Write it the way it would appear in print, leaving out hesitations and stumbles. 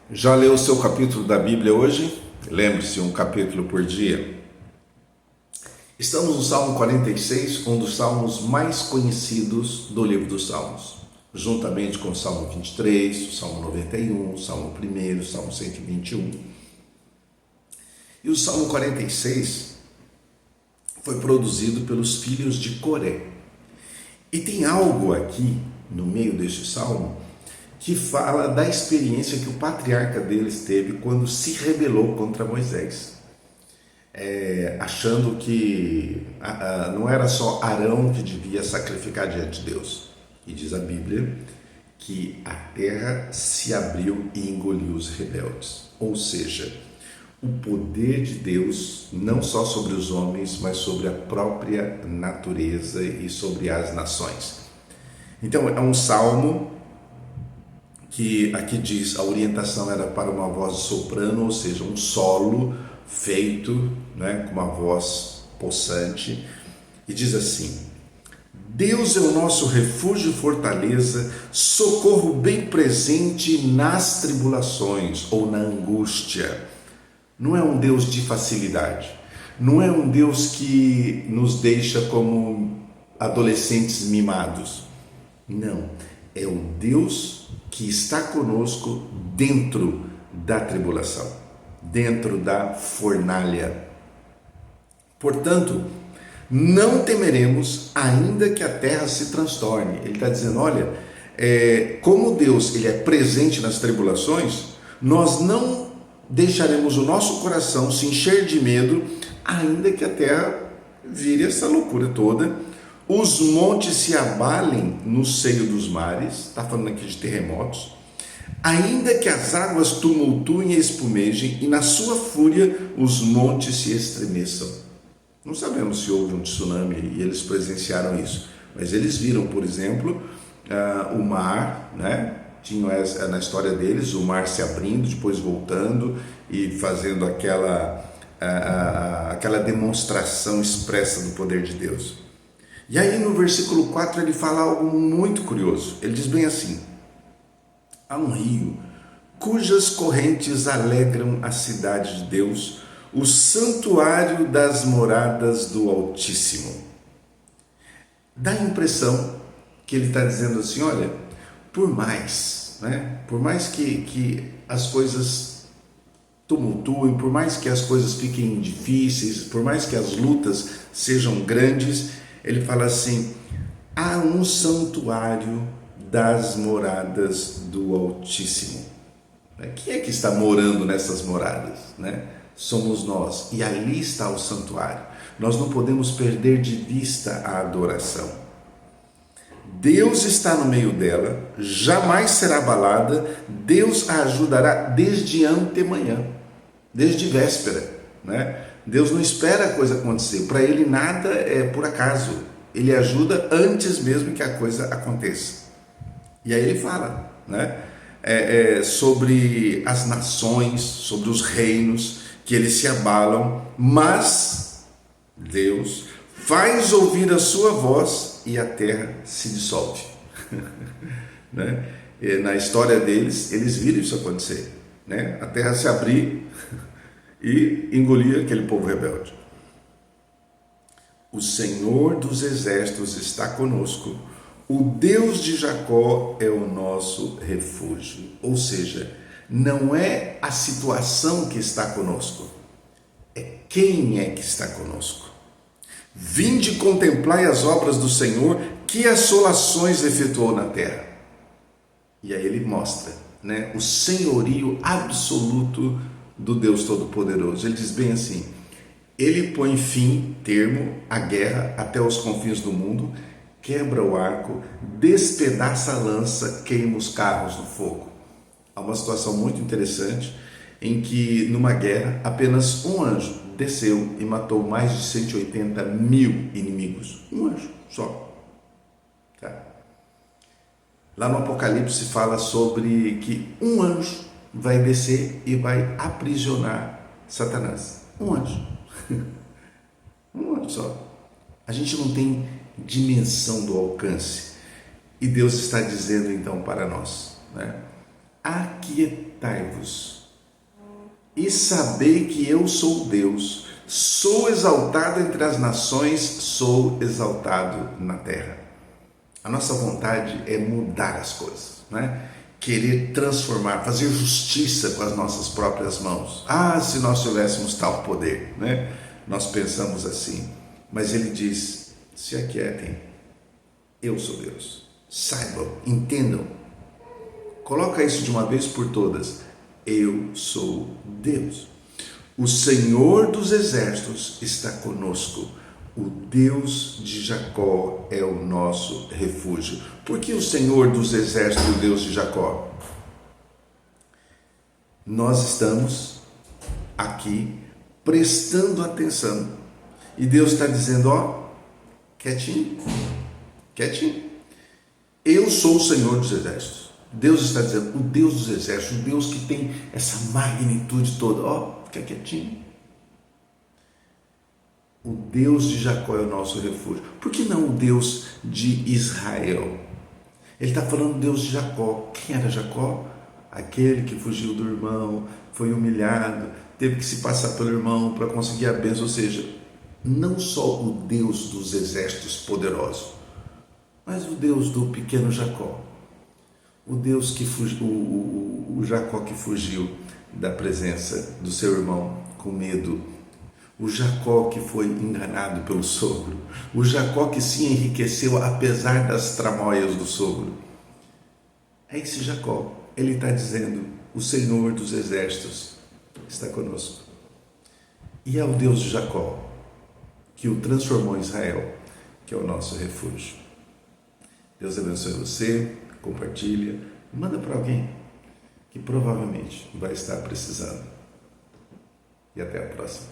Já leu o seu capítulo da Bíblia hoje? Lembre-se, um capítulo por dia. Estamos no Salmo 46, um dos salmos mais conhecidos do livro dos Salmos, juntamente com o Salmo 23, o Salmo 91, o Salmo 1, o Salmo 121. E o Salmo 46 foi produzido pelos filhos de Coré. E tem algo aqui, no meio deste salmo, que fala da experiência que o patriarca deles teve quando se rebelou contra Moisés. Achando que não era só Arão que devia sacrificar diante de Deus. E diz a Bíblia que a terra se abriu e engoliu os rebeldes. Ou seja, o poder de Deus não só sobre os homens, mas sobre a própria natureza e sobre as nações. Então é um salmo que aqui diz a orientação era para uma voz de soprano, ou seja, um solo feito, com uma voz possante, e diz assim: Deus é o nosso refúgio e fortaleza, socorro bem presente nas tribulações ou na angústia. Não é um Deus de facilidade, não é um Deus que nos deixa como adolescentes mimados. Não, é o Deus que está conosco dentro da tribulação, dentro da fornalha. Portanto, não temeremos, ainda que a terra se transtorne. Ele está dizendo, olha, como Deus ele é presente nas tribulações, nós não deixaremos o nosso coração se encher de medo, ainda que a terra vire essa loucura toda, os montes se abalem no seio dos mares, está falando aqui de terremotos, ainda que as águas tumultuem e espumejem, e na sua fúria os montes se estremeçam. Não sabemos se houve um tsunami e eles presenciaram isso, mas eles viram, por exemplo, o mar, tinham na história deles o mar se abrindo, depois voltando e fazendo aquela demonstração expressa do poder de Deus. E aí no versículo 4 ele fala algo muito curioso. Ele diz bem assim: há um rio cujas correntes alegram a cidade de Deus, o santuário das moradas do Altíssimo. Dá a impressão que ele está dizendo assim, olha, por mais que as coisas tumultuem, por mais que as coisas fiquem difíceis, por mais que as lutas sejam grandes, ele fala assim, há um santuário das moradas do Altíssimo. Quem é que está morando nessas moradas? Somos nós, e ali está o santuário. Nós não podemos perder de vista a adoração. Deus está no meio dela, jamais será abalada, Deus a ajudará desde antemanhã, desde véspera, Deus não espera a coisa acontecer, para Ele nada é por acaso, Ele ajuda antes mesmo que a coisa aconteça. E aí ele fala, sobre as nações, sobre os reinos, que eles se abalam, mas Deus faz ouvir a sua voz e a terra se dissolve. Na história deles, eles viram isso acontecer, a terra se abrir e engolir aquele povo rebelde. O Senhor dos exércitos está conosco, o Deus de Jacó é o nosso refúgio. Ou seja, não é a situação que está conosco, é quem é que está conosco. Vinde contemplai as obras do Senhor, que assolações efetuou na terra. E aí ele mostra, o senhorio absoluto do Deus Todo-Poderoso. Ele diz bem assim, ele põe termo à guerra até os confins do mundo, quebra o arco, despedaça a lança, queima os carros no fogo. Há uma situação muito interessante em que numa guerra apenas um anjo desceu e matou mais de 180 mil inimigos. Um anjo só. Lá no Apocalipse fala sobre que um anjo vai descer e vai aprisionar Satanás. Um anjo. Um anjo só. A gente não tem dimensão do alcance. E Deus está dizendo então para nós, aquietai-vos e sabei que eu sou Deus, sou exaltado entre as nações, sou exaltado na terra. A nossa vontade é mudar as coisas, né? Querer transformar, fazer justiça com as nossas próprias mãos. Ah, se nós tivéssemos tal poder, né? Nós pensamos assim, mas ele diz: se aquietem, eu sou Deus. Saibam, entendam, coloca isso de uma vez por todas: eu sou Deus. O Senhor dos exércitos está conosco. O Deus de Jacó é o nosso refúgio. Por que o Senhor dos exércitos é o Deus de Jacó? Nós estamos aqui prestando atenção. E Deus está dizendo: ó, quietinho, quietinho. Eu sou o Senhor dos exércitos. Deus está dizendo, o Deus dos exércitos, o Deus que tem essa magnitude toda. Ó, fica quietinho. O Deus de Jacó é o nosso refúgio. Por que não o Deus de Israel? Ele está falando do Deus de Jacó. Quem era Jacó? Aquele que fugiu do irmão, foi humilhado, teve que se passar pelo irmão para conseguir a bênção. Ou seja, não só o Deus dos exércitos poderosos, mas o Deus do pequeno Jacó. O Deus que fugiu, o Jacó que fugiu da presença do seu irmão com medo. O Jacó que foi enganado pelo sogro. O Jacó que se enriqueceu apesar das tramóias do sogro. É esse Jacó. Ele está dizendo: o Senhor dos exércitos está conosco. E é o Deus de Jacó que o transformou em Israel, que é o nosso refúgio. Deus abençoe você, compartilha, manda para alguém que provavelmente vai estar precisando. E até a próxima.